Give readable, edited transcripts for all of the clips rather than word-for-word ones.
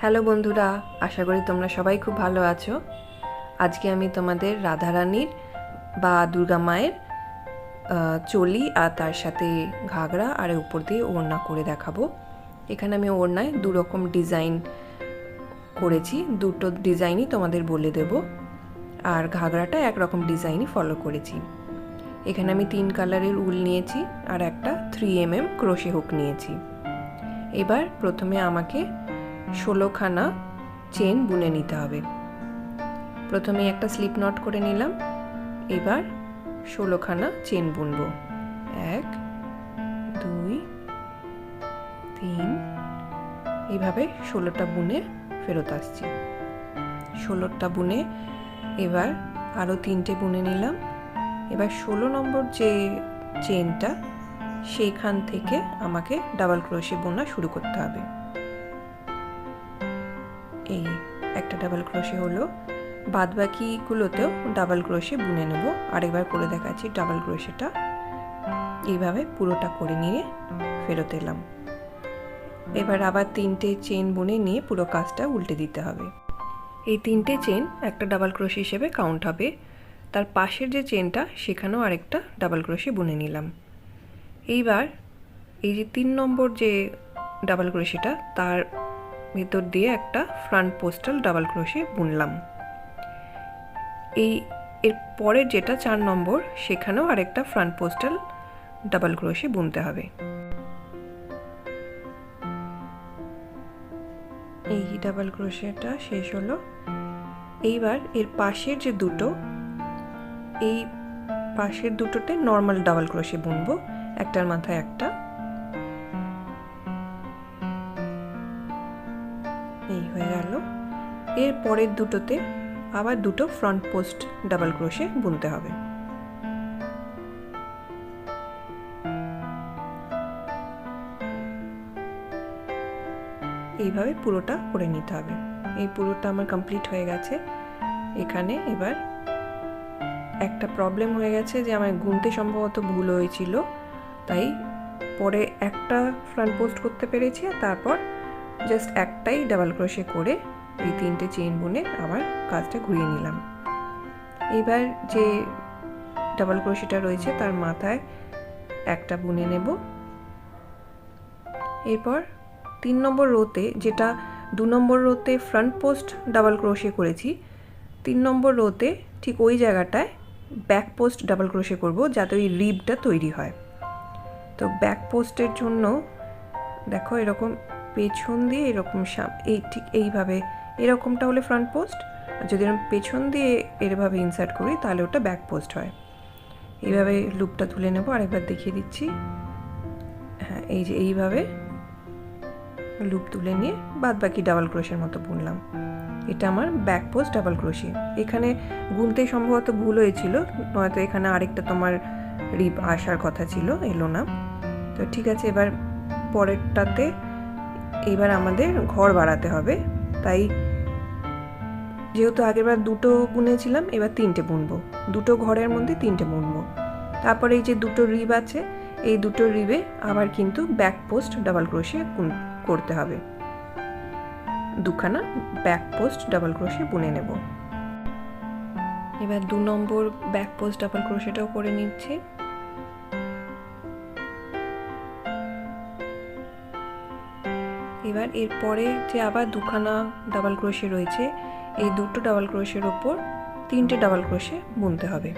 Hello বন্ধুরা, আশা করি তোমরা সবাই খুব ভালো আছো। আজকে আমি তোমাদের রাধারানীর বা দুর্গা মায়ের চলি আর তার সাথে ঘাগরা আর উপর দিয়ে ওড়না করে দেখাবো। এখানে আমি ওড়নায় দু রকম ডিজাইন করেছি, দুটো ডিজাইনই তোমাদের বলে দেব। আর ঘাগরাটা একরকম ডিজাইনই ফলো করেছি। এখানে আমি 3 কালারের উল নিয়েছি আর একটা 3mm ক্রোশে হুক নিয়েছি। এবার প্রথমে আমাকে 16খানা চেন বুনে নিতে হবে। প্রথমে একটা স্লিপ নট করে নিলাম। এবার 16খানা চেন বুনবো। 1 2 3, এইভাবে 16টা বুনে ফেরত আসছি। 16টা বুনে এবার আরও 3টে বুনে নিলাম। এবার 16 নম্বর যে চেনটা সেইখান থেকে আমাকে ডাবল ক্রোশে বোনা শুরু করতে হবে। এই একটা ডাবল ক্রোশে হলো, বাদবাকিগুলোতেও ডাবল ক্রোশে বুনে নেব। আরেকবার করে দেখাচ্ছি। ডাবল ক্রোশেটা এইভাবে পুরোটা করে নিয়ে ফেরত এলাম। এবার আবার 3টে চেন বুনে নিয়ে পুরো কাজটা উল্টে দিতে হবে। এই 3টে চেন একটা ডাবল ক্রোশে হিসেবে কাউন্ট হবে। তার পাশের যে চেনটা সেখানেও আরেকটা ডাবল ক্রোশে বুনে নিলাম। এইবার এই যে 3 নম্বর যে ডাবল ক্রোশেটা তার ভেতর দিয়ে একটা ফ্রন্ট পোস্টাল ডাবল ক্রোশে বুনলাম। এর পরের যেটা 4 নম্বর সেখানেও আরেকটা ফ্রন্ট পোস্টাল ডাবল ক্রোশে বুনতে হবে। এই ডাবল ক্রোশেটা শেষ হলো। এইবার এর পাশের যে দুটো, এই পাশের দুটোতে নর্মাল ডাবল ক্রোশে বুনবো, একটার মাথায় একটা। এই হয়ে গেল। এর পরের দুটোতে আবার দুটো ফ্রন্ট পোস্ট ডাবল ক্রোশে বুনতে হবে। এইভাবে পুরোটা করে নিতে হবে। এই পুরোটা আমার কমপ্লিট হয়ে গেছে। এখানে এবার একটা প্রবলেম হয়ে গেছে যে আমার গুনতে সম্ভবত ভুল হয়েছিল, তাই পরে একটা ফ্রন্ট পোস্ট করতে পেরেছি আর তারপর জাস্ট একটাই ডাবল ক্রোশে করে এই 3টে চেন বুনে আবার কাজটা ঘুরিয়ে নিলাম। এবার যে ডাবল ক্রোশেটা রয়েছে তার মাথায় একটা বুনে নেব। এরপর 3 নম্বর রোতে, যেটা 2 নম্বর রোতে ফ্রন্ট পোস্ট ডাবল ক্রোশে করেছি, 3 নম্বর রোতে ঠিক ওই জায়গাটায় ব্যাক পোস্ট ডাবল ক্রোশে করব যাতে ওই রিবটা তৈরি হয়। তো ব্যাক পোস্টের জন্য দেখো এরকম পেছন দিয়ে এরকম এই ঠিক এইভাবে, এরকমটা হলে ফ্রন্ট পোস্ট, আর যদি আমি পেছন দিয়ে এরভাবে ইনসার্ট করি তাহলে ওটা ব্যাক পোস্ট হয়। এইভাবে লুপটা তুলে নেব। আরেকবার দেখিয়ে দিচ্ছি। হ্যাঁ, এই যে এইভাবে লুপ তুলে নিয়ে বাদ বাকি ডাবল ক্রোশের মতো বুনলাম। এটা আমার ব্যাক পোস্ট ডাবল ক্রোশে। এখানে গুনতে সম্ভবত ভুল হয়েছিল, নয়তো এখানে আরেকটা তোমার রিব আসার কথা ছিল, এলো না। তো ঠিক আছে, এবার পরেরটাতে এবার আমাদের ঘর বাড়াতে হবে। তাই যেহেতু আগেরবার 2টো বুনেছিলাম, এবার 3টে বুনবো। 2টো ঘরের মধ্যে 3টে বুনবো। তারপরে এই যে 2টো রিব আছে, এই 2টো রিবে আবার কিন্তু ব্যাক পোস্ট ডাবল ক্রোশে করতে হবে। 2খানা ব্যাক পোস্ট ডাবল ক্রোশে বুনে নেব। এবার 2 নম্বর ব্যাক পোস্ট ডাবল ক্রোশেটাও করে নিচ্ছি। এবার এরপরে যে আবার 2খানা ডাবল ক্রোশে রয়েছে, এই 2টো ডাবল ক্রোশের ওপর 3টে ডাবল ক্রোশে বুনতে হবে।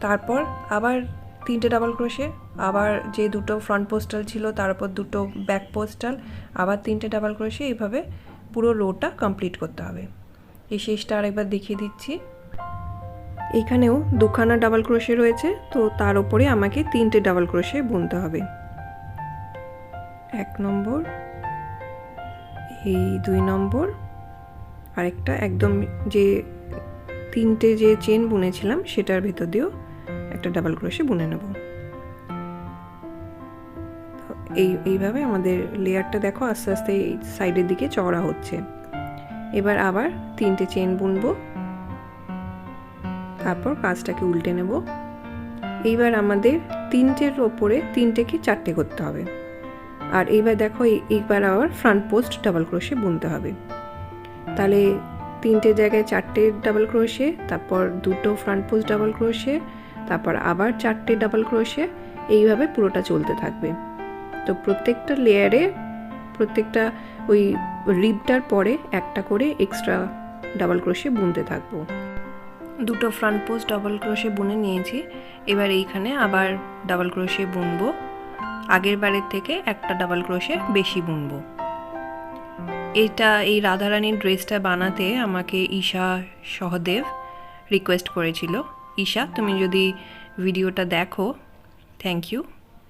তারপর আবার 3টে ডাবল ক্রোশে, আবার যে 2টো ফ্রন্ট পোস্টাল ছিল তার উপর 2টো ব্যাক পোস্টাল, আবার 3টে ডাবল ক্রোশে, এইভাবে পুরো রোটা কমপ্লিট করতে হবে। এই শেষটা আরেকবার দেখিয়ে দিচ্ছি। এখানেও 2খানা ডাবল ক্রোশে রয়েছে, তো তার উপরে আমাকে 3টে ডাবল ক্রোশে বুনতে হবে। 1 নম্বর, এই 2 নম্বর, আরেকটা একদম যে 3টে যে চেন বুনেছিলাম সেটার ভেতর দিয়েও একটা ডাবল ক্রোশে বুনে নেব। এইভাবে আমাদের লেয়ারটা দেখো আস্তে আস্তে এই সাইডের দিকে চওড়া হচ্ছে। এবার আবার 3টে চেন বুনবো, তারপর কাজটাকে উল্টে নেব। এইবার আমাদের 3টের ওপরে 3টেকে 4টে করতে হবে। আর এইবার দেখো এইবার আবার ফ্রন্ট পোস্ট ডাবল ক্রোশে বুনতে হবে। তাহলে 3টে জায়গায় 4টে ডাবল ক্রোশে, তারপর 2টো ফ্রন্ট পোস্ট ডাবল ক্রোশে, তারপর আবার 4টে ডাবল ক্রোশে, এইভাবে পুরোটা চলতে থাকবে। তো প্রত্যেকটা লেয়ারে প্রত্যেকটা ওই রিবটার পরে একটা করে এক্সট্রা ডাবল ক্রোশে বুনতে থাকবো। 2টো ফ্রন্ট পোস্ট ডাবল ক্রোশে বুনে নিয়েছি। এবার এইখানে আবার ডাবল ক্রোশে বুনবো, আগের বারের থেকে একটা ডাবল ক্রোশে বেশি বুনবো। এই রাধারানীর ড্রেসটা বানাতে আমাকে ঈশা সহদেব রিকোয়েস্ট করেছিল। ঈশা, তুমি যদি ভিডিওটা দেখো, থ্যাংক ইউ,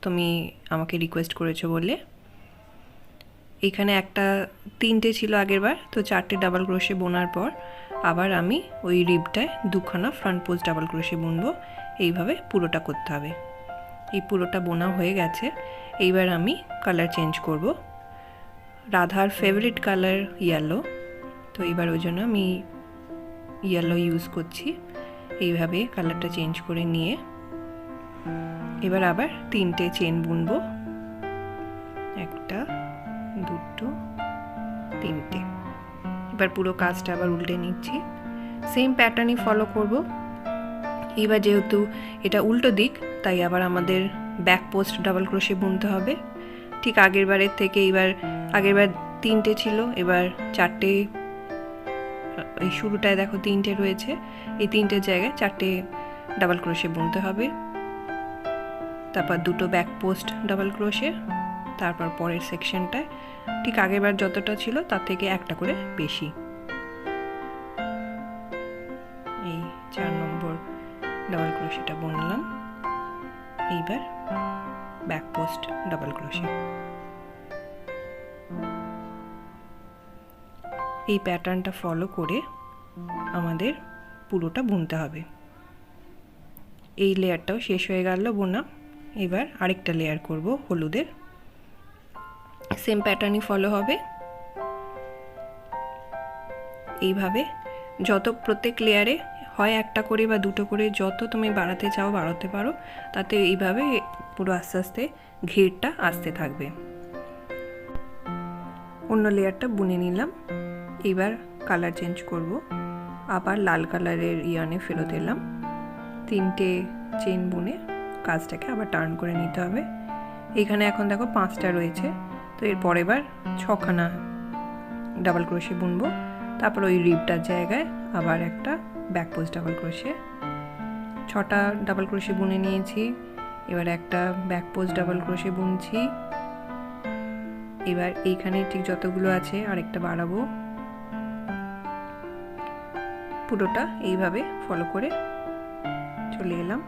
তুমি আমাকে রিকোয়েস্ট করেছো বলে। এখানে 3টে ছিল আগের বার, তো 4টে ডাবল ক্রোশে বোনার পর আবার আমি ওই রিবটায় 2খানা ফ্রন্ট পোস্ট ডাবল ক্রোশে বুনবো। এইভাবে পুরোটা করতে হবে। এই পুরোটা বোনা হয়ে গেছে। এইবার আমি কালার চেঞ্জ করব। রাধার ফেভারিট কালার ইয়েলো, তো এবার ওই জন্য আমি ইয়েলো ইউজ করছি। এইভাবে কালারটা চেঞ্জ করে নিয়ে এবার আবার 3টে চেন বুনবো, 1, 2, 3টে। এবার পুরো কাজটা আবার উল্টে নিচ্ছি, সেম প্যাটার্নই ফলো করব। এবার যেহেতু এটা উল্টো দিক, তাই আবার আমাদের ব্যাক পোস্ট ডাবল ক্রোশে বুনতে হবে ঠিক আগের বারের থেকে। আগের বার 3টে ছিল, এবার 4টে। এই শুরুটায় দেখো 3টে রয়েছে, এই 3টের জায়গায় 4টে ডাবল ক্রোশে বুনতে হবে। তারপর 2টো ব্যাক পোস্ট ডাবল ক্রোশে, তারপর পরের সেকশনটায় ঠিক আগের বার যতটা ছিল তার থেকে একটা করে বেশি। এই 4 নম্বর ডাবল ক্রোশেটা বুনলাম। এইবার ব্যাক পোস্ট ডাবল ক্রোশে। এই প্যাটার্নটা ফলো করে আমাদের পুরোটা বুনতে হবে। এই লেয়ারটাও শেষ হয়ে গেল বোনা। এবার আরেকটা লেয়ার করব হলুদের, সেম প্যাটার্নই ফলো হবে। এইভাবে প্রত্যেক লেয়ারে হয় একটা করে বা 2টো করে, যত তুমি বাড়াতে চাও বাড়াতে পারো, তাতে এইভাবে পুরো আস্তে আস্তে ঘেরটা আসতে থাকবে। অন্য লেয়ারটা বুনে নিলাম। এবার কালার চেঞ্জ করব, আবার লাল কালারের ইয়ানে ফেরত এলাম। 3টে চেন বুনে কাজটাকে আবার টার্ন করে নিতে হবে। এখানে এখন দেখো 5টা রয়েছে, তো এরপর এবার 6খানা ডাবল ক্রোশে বুনবো। তারপর ওই রিবটার জায়গায় আবার একটা ব্যাক পোস্ট ডাবল ক্রোশে। 6টা ডাবল ক্রোশে বুনে নিয়েছি। এবার একটা ব্যাক পোস্ট ডাবল ক্রোশে বুনছি। এবার এইখানে ঠিক যতগুলো আছে আরেকটা বাড়াবো। পুরোটা এইভাবে ফলো করে চলে এলাম।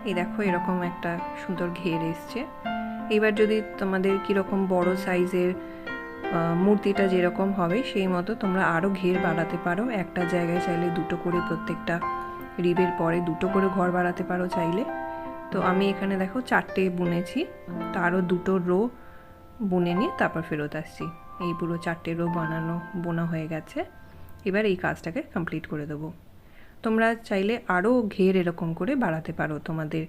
এই দেখো এরকম একটা সুন্দর ঘের এসছে। এবার যদি তোমাদের কীরকম বড় সাইজের মূর্তিটা যেরকম হবে সেই মতো তোমরা আরও ঘের বাড়াতে পারো। একটা জায়গায় চাইলে 2টো করে, প্রত্যেকটা রিবের পরে 2টো করে ঘর বাড়াতে পারো চাইলে। তো আমি এখানে দেখো 4টে বুনেছি, তো আরও 2টো রো বুনে নিয়ে তারপর ফেরত আসছি। এই পুরো 4টে রো বোনা হয়ে গেছে। এবার এই কাজটাকে কমপ্লিট করে দেবো। তোমরা চাইলে আরও ঘের এরকম করে বাড়াতে পারো, তোমাদের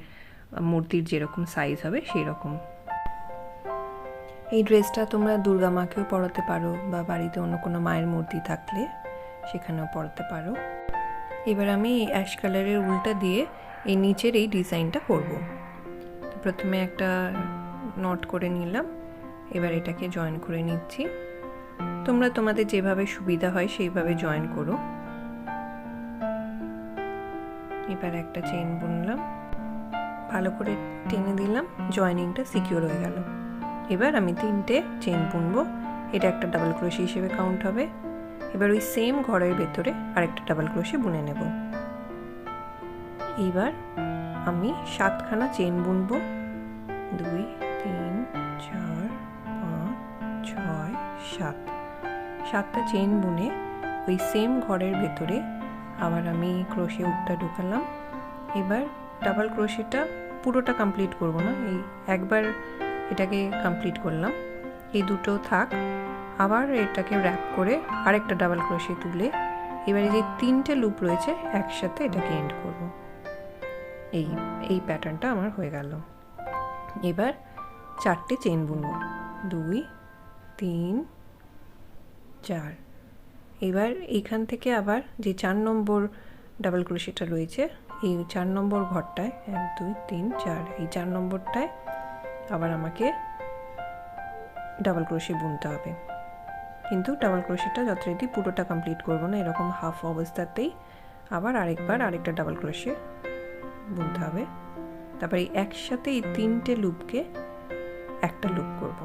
মূর্তির যেরকম সাইজ হবে সেই রকম। এই ড্রেসটা তোমরা দুর্গা মাকেও পরাতে পারো, বা বাড়িতে অন্য কোনো মায়ের মূর্তি থাকলে সেখানেও পরাতে পারো। এবার আমি অ্যাশ কালারের উল্টা দিয়ে এই নিচের এই ডিজাইনটা করব। তো প্রথমে একটা নট করে নিলাম, এবার এটাকে জয়েন করে নিচ্ছি। তোমরা তোমাদের যেভাবে সুবিধা হয় সেইভাবে জয়েন করো। এবার একটা চেইন বুনলাম, ভালো করে টেনে দিলাম, জয়েনিংটা সিকিউর হয়ে গেল। এবার আমি 3টে চেইন বুনবো, এটা একটা ডাবল ক্রোশে হিসেবে কাউন্ট হবে। এবার ওই সেম ঘরের ভেতরে আরেকটা ডাবল ক্রোশে বুনে নেব। এইবার আমি 7খানা চেইন বুনবো, 2, 3, 4, 5, 6, 7। 7টা চেইন বুনে ওই সেম ঘরের ভেতরে আবার আমি ক্রোশে হুকটা ঢুকালাম। এবার ডাবল ক্রোশেটা পুরোটা কমপ্লিট করব না, এই একবার এটাকে কমপ্লিট করলাম। এই 2টো থাক, আবার এটাকে র্যাপ করে আরেকটা ডাবল ক্রোশে তুলে এবারে যে 3টে লুপ রয়েছে একসাথে এটাকে এন্ড করব। এই প্যাটার্নটা আমার হয়ে গেল। এবার 4টে চেইন বুনবো, 2 3 4। এবার এইখান থেকে আবার যে 4 নম্বর ডাবল ক্রোশেটা রয়েছে এই 4 নম্বর ঘরটায় 1 2 3 4 এই 4 নম্বরটায় আবার আমাকে ডাবল ক্রোশে বুনতে হবে, কিন্তু ডাবল ক্রোশেটা যথারীতি পুরোটা কমপ্লিট করব না, এরকম হাফ অবস্থাতেই আবার আরেকবার আরেকটা ডাবল ক্রোশে বুনতে হবে। তারপরে একসাথে এই 3টে লুপকে একটা লুপ করব।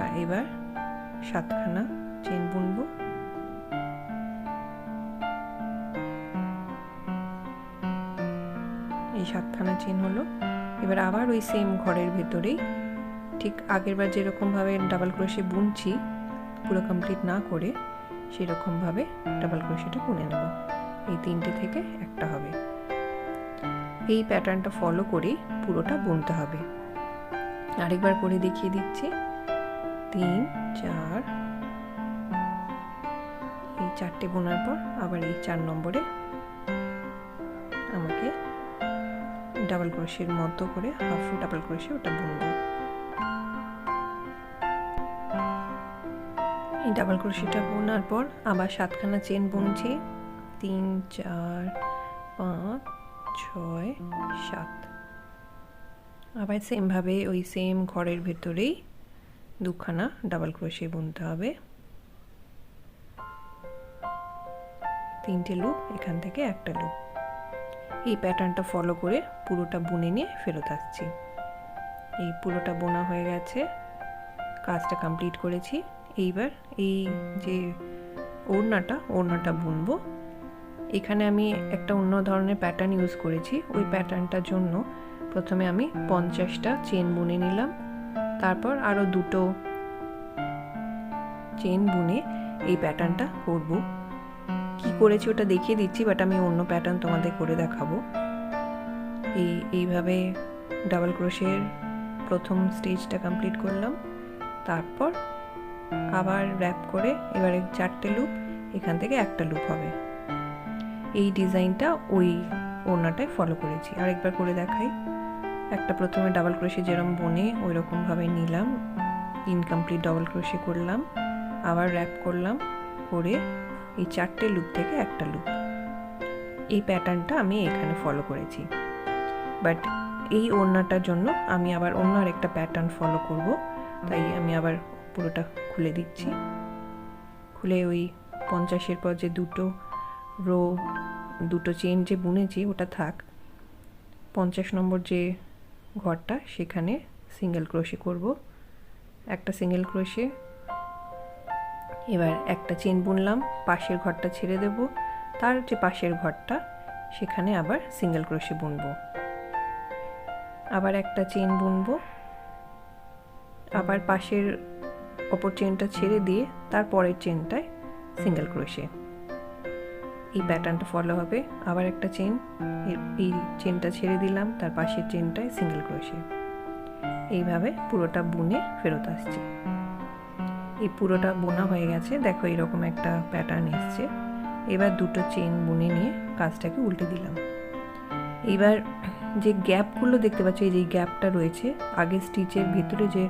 আর এবার 7খানা চেন বুনবো। এই 7খানা চেন হলো। এবার আবার ওই সেম ঘরের ভেতরেই ঠিক আগেরবার যেরকমভাবে ডাবল ক্রোশে বুনছি পুরো কমপ্লিট না করে সেরকমভাবে ডাবল ক্রোশেটা বুনে নেব। এই 3টে থেকে একটা হবে। এই প্যাটার্নটা ফলো করেই পুরোটা বুনতে হবে। আরেকবার করে দেখিয়ে দিচ্ছি। 3 4 এই 4টে বোনার পর আবার এই 4 নম্বরে আমাকে ডাবল ক্রোশের মতো করে হাফ ডাবল ক্রোশে ওটা বুনবো। এই ডাবল ক্রোশেটা বোনার পর আবার 7খানা চেন বুনছি। 3 4 5 6 7। আবার সেম ভাবে ওই সেম ঘরের ভেতরেই 2খানা ডাবল ক্রোশে বুনতে হবে। 3টে লুপ, এখান থেকে একটা লুপ। এই প্যাটার্নটা ফলো করে পুরোটা বুনে নিয়ে ফেরত আসছি। এই পুরোটা বোনা হয়ে গেছে, কাজটা কমপ্লিট করেছি। এইবার এই যে ওড়নাটা বুনবো। এখানে আমি একটা অন্য ধরনের প্যাটার্ন ইউজ করেছি। ওই প্যাটার্নটার জন্য প্রথমে আমি 50টা চেন বুনে নিলাম, তারপর আরও 2টো চেন বুনে এই প্যাটার্নটা করব। কি করেছি ওটা দেখিয়ে দিচ্ছি, বাট আমি অন্য প্যাটার্ন তোমাদের করে দেখাবো। এইভাবে ডাবল ক্রোশের প্রথম স্টেজটা কমপ্লিট করলাম, তারপর আবার র্যাপ করে এবারে 4টে লুপ, এখান থেকে একটা লুপ হবে। এই ডিজাইনটা ওই ওড়নাটায় ফলো করেছি। আরেকবার করে দেখাই। একটা প্রথমে ডাবল ক্রোশে যেরকম বনে ওই রকমভাবে নিলাম, ইনকমপ্লিট ডাবল ক্রোশে করলাম, আবার র্যাপ করলাম, করে এই 4টে লুপ থেকে একটা লুপ। এই প্যাটার্নটা আমি এখানে ফলো করেছি, বাট এই ওড়নাটার জন্য আমি আবার অন্য আরেকটা প্যাটার্ন ফলো করব। তাই আমি আবার পুরোটা খুলে দিচ্ছি। খুলে ওই 50-এর পর যে 2টো চেন যে বুনেছি ওটা থাক। 50 নম্বর যে ঘরটা সেখানে সিঙ্গেল ক্রোশে করব, একটা সিঙ্গেল ক্রোশে। এবার একটা চেন বুনলাম, পাশের ঘরটা ছেড়ে দেব, তার যে পাশের ঘরটা সেখানে আবার সিঙ্গেল ক্রোশে বুনবো। আবার একটা চেন বুনবো, আবার পাশের অপর চেনটা ছেড়ে দিয়ে তার পরের চেনটায় সিঙ্গেল ক্রোশে। এই প্যাটার্নটা ফলো হবে। আবার একটা চেন, এই চেনটা ছেড়ে দিলাম, তার পাশের চেনটায় সিঙ্গেল ক্রোশে। এইভাবে পুরোটা বুনে ফেরত আসছে। এই পুরোটা বোনা হয়ে গেছে, দেখো এরকম একটা প্যাটার্ন এসছে। এবার 2টো চেন বুনে নিয়ে কাজটাকে উল্টে দিলাম। এবার যে গ্যাপগুলো দেখতে পাচ্ছ, এই যে গ্যাপটা রয়েছে আগের স্টিচের ভিতরে যে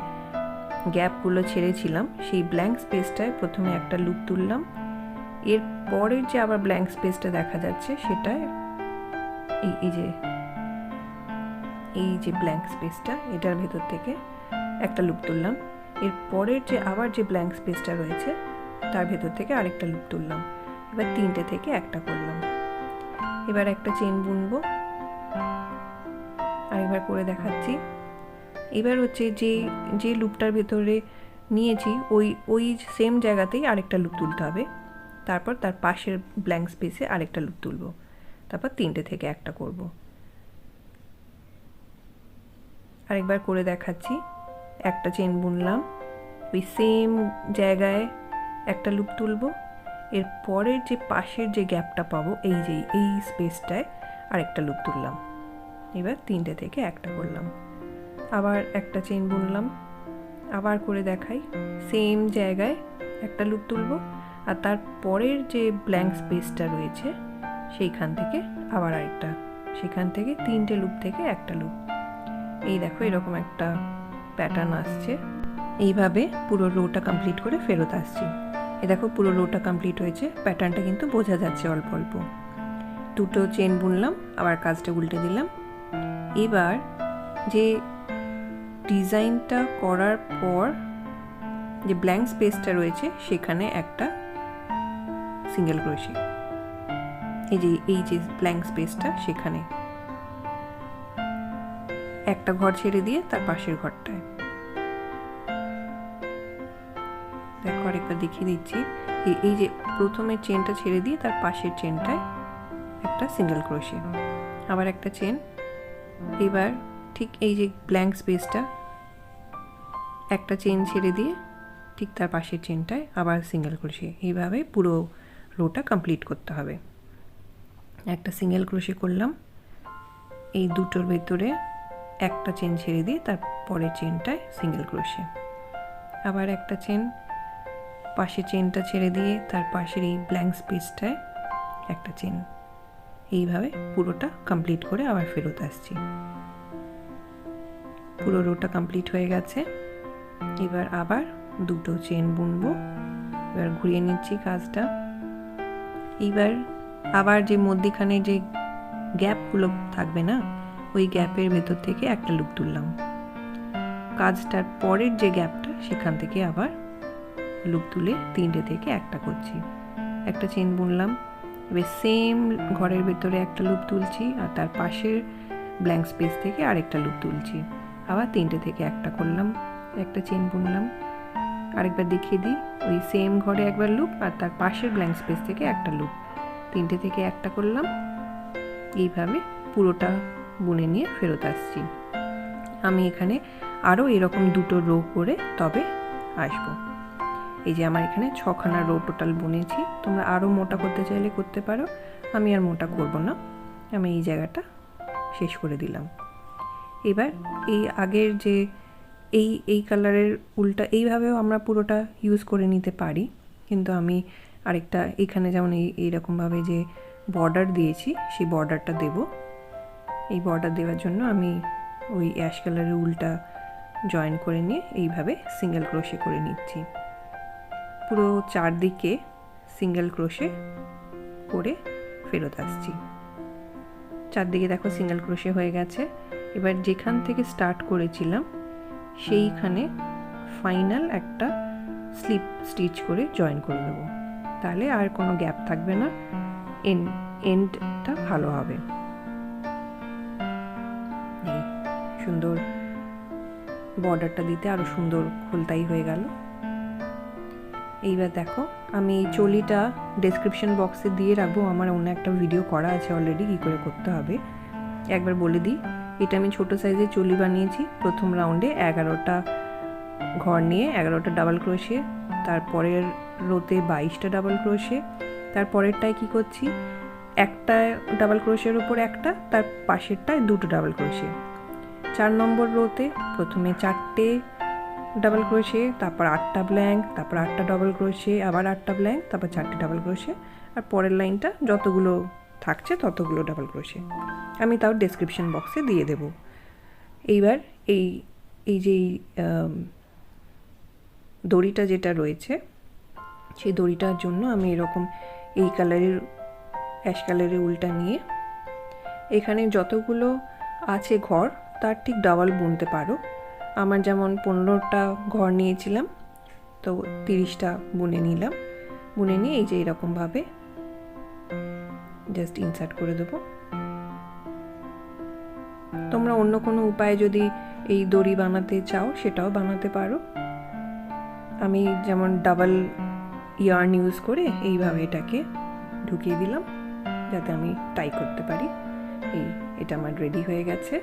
গ্যাপগুলো ছেড়েছিলাম, সেই ব্ল্যাঙ্ক স্পেসটায় প্রথমে একটা লুপ তুললাম। এর পরের যে আবার ব্ল্যাঙ্ক স্পেসটা দেখা যাচ্ছে সেটায় এই যে ব্ল্যাঙ্ক স্পেসটা, এটার ভেতর থেকে একটা লুপ তুললাম। এর পরের যে আবার যে ব্ল্যাঙ্ক স্পেসটা রয়েছে তার ভেতর থেকে আরেকটা লুপ তুললাম। এবার 3টে থেকে একটা করলাম। এবার একটা চেন বুনবো, আরেকবার করে দেখাচ্ছি। এবার হচ্ছে যে লুপটার ভেতরে নিয়েছি ওই সেম জায়গাতেই আরেকটা লুপ তুলতে হবে, তারপর তার পাশের ব্ল্যাঙ্ক স্পেসে আরেকটা লুপ তুলব, তারপর 3টে থেকে একটা করব। আরেকবার করে দেখাচ্ছি। একটা চেন বুনলাম, ওই সেম জায়গায় একটা লুপ তুলব, এর পরের যে পাশের যে গ্যাপটা পাবো এই স্পেসটায় আরেকটা লুপ তুললাম। এবার 3টে থেকে একটা করলাম। আবার একটা চেন বুনলাম, আবার করে দেখাই। সেম জায়গায় একটা লুপ তুলব, আর তার পরের যে ব্ল্যাঙ্ক স্পেসটা রয়েছে সেইখান থেকে আবার আরেকটা, সেখান থেকে 3টে লুপ থেকে একটা লুপ। এই দেখো এরকম একটা প্যাটার্ন আসছে। এইভাবে পুরো রোটা কমপ্লিট করে ফেরত আসছি। এ দেখো পুরো রোটা কমপ্লিট হয়েছে, প্যাটার্নটা কিন্তু বোঝা যাচ্ছে অল্প অল্প। দুটো চেন বুনলাম, আবার কাজটা উল্টে দিলাম। এবার যে ডিজাইনটা করার পর যে ব্ল্যাঙ্ক স্পেসটা রয়েছে সেখানে একটা সিঙ্গেল ক্রোশে, এই যে ব্ল্যাঙ্ক স্পেসটা সেখানে একটা ঘর ছেড়ে দিয়ে তার পাশের ঘরটায় দেখো আরেকবার দেখিয়ে দিচ্ছি। এই যে প্রথমে চেনটা ছেড়ে দিয়ে তার পাশের চেনটায় একটা সিঙ্গেল ক্রোশে, আবার একটা চেন। এবার ঠিক এই যে ব্ল্যাঙ্ক স্পেসটা একটা চেন ছেড়ে দিয়ে ঠিক তার পাশের চেনটায় আবার সিঙ্গেল ক্রোশে। এইভাবে পুরো রোটা কমপ্লিট করতে হবে। একটা সিঙ্গেল ক্রোশে করলাম, এই দুটোর ভেতরে একটা চেন ছেড়ে দিয়ে তার পরের চেনটায় সিঙ্গেল ক্রোশে, আবার একটা চেন, পাশের চেনটা ছেড়ে দিয়ে তার পাশের এই ব্ল্যাঙ্ক স্পেসটায় একটা চেন। এইভাবে পুরোটা কমপ্লিট করে আবার ফেরত আসছি। পুরো রোটা কমপ্লিট হয়ে গেছে। এবার আবার দুটো চেন বুনবো। এবার ঘুরিয়ে নিচ্ছি কাজটা। এইবার আবার যে মধ্যখানে যে গ্যাপগুলো থাকবে না, ওই গ্যাপের ভেতর থেকে একটা লুপ তুললাম। কাজটার পরের যে গ্যাপটা সেখান থেকে আবার লুপ তুলে তিনটে থেকে একটা করছি। একটা চেন বুনলাম, এবার সেম ঘরের ভেতরে একটা লুপ তুলছি আর তার পাশের ব্ল্যাঙ্ক স্পেস থেকে আরেকটা লুপ তুলছি। আবার তিনটে থেকে একটা করলাম, একটা চেন বুনলাম। আরেকবার দেখিয়ে দিই, ওই সেম ঘরে একবার লুপ আর তার পাশের ব্ল্যাঙ্ক স্পেস থেকে একটা লুপ, তিনটে থেকে একটা করলাম। এইভাবে পুরোটা বুনে নিয়ে ফেরত আসছি। আমি এখানে আরও এরকম দুটো রো করে তবে আসবো। এই যে আমার এখানে 6খানা রো টোটাল বুনেছি। তোমরা আরও মোটা করতে চাইলে করতে পারো, আমি আর মোটা করব না। আমি এই জায়গাটা শেষ করে দিলাম। এবার এই আগের যে এই কালারের উল্টা এইভাবেও আমরা পুরোটা ইউজ করে নিতে পারি, কিন্তু আমি আরেকটা এখানে যেমন এইরকমভাবে যে বর্ডার দিয়েছি সেই বর্ডারটা দেব। এই বর্ডার দেওয়ার জন্য আমি ওই অ্যাশ কালারের উলটা জয়েন করে নিয়ে এইভাবে সিঙ্গেল ক্রোশে করে নিচ্ছি। পুরো চারদিকে সিঙ্গেল ক্রোশে করে ফেরত আসছি। চারদিকে দেখো সিঙ্গেল ক্রোশে হয়ে গেছে। এবার যেখান থেকে স্টার্ট করেছিলাম সেইখানে ফাইনাল একটা স্লিপ স্টিচ করে জয়েন করে দেবো, তাহলে আর কোনো গ্যাপ থাকবে না, এন্ডটা ভালো হবে। সুন্দর বর্ডারটা দিতে আরো সুন্দর খোলতাই হয়ে গেল। এইবার দেখো আমি এই চলিটা ডেসক্রিপশন বক্সে দিয়ে রাখবো, আমার অন্য একটা ভিডিও করা আছে অলরেডি কী করে করতে হবে। একবার বলে দিই, এটা আমি ছোট সাইজের চলি বানিয়েছি। প্রথম রাউন্ডে 11টা ঘর নিয়ে 11টা ডাবল ক্রোশে, তারপরের রোতে 22টা ডাবল ক্রোশে, তারপরেরটায় কি করছি, একটা ডাবল ক্রোশের উপর একটা, তার পাশেরটায় দুটো ডাবল ক্রোশে। 4 নম্বর রোতে প্রথমে 4টে ডাবল ক্রোশে, তারপর 8টা ব্ল্যাঙ্ক, তারপর 8টা ডাবল ক্রোশে, আবার 8টা ব্ল্যাঙ্ক, তারপর 4টে ডাবল ক্রোশে, আর পরের লাইনটা যতগুলো থাকছে ততগুলো ডাবল ক্রোশে। আমি তাও ডেসক্রিপশন বক্সে দিয়ে দেব। এইবার এই যে দড়িটা যেটা রয়েছে সেই দড়িটার জন্য আমি এরকম এই কালারের অ্যাশ কালারের উলটা নিয়ে এখানে যতগুলো আছে ঘর তার ঠিক ডাবল বুনতে পারো। আমার যেমন 15টা ঘর নিয়েছিলাম, তো 30টা বুনে নিলাম। বুনে নিয়ে এই যে এরকমভাবে জাস্ট ইনসার্ট করে দেবো। তোমরা অন্য কোনো উপায়ে যদি এই দড়ি বানাতে চাও সেটাও বানাতে পারো। আমি যেমন ডাবল ইয়ার্ন ইউজ করে এইভাবে এটাকে ঢুকিয়ে দিলাম যাতে আমি টাই করতে পারি। এটা আমার রেডি হয়ে গেছে।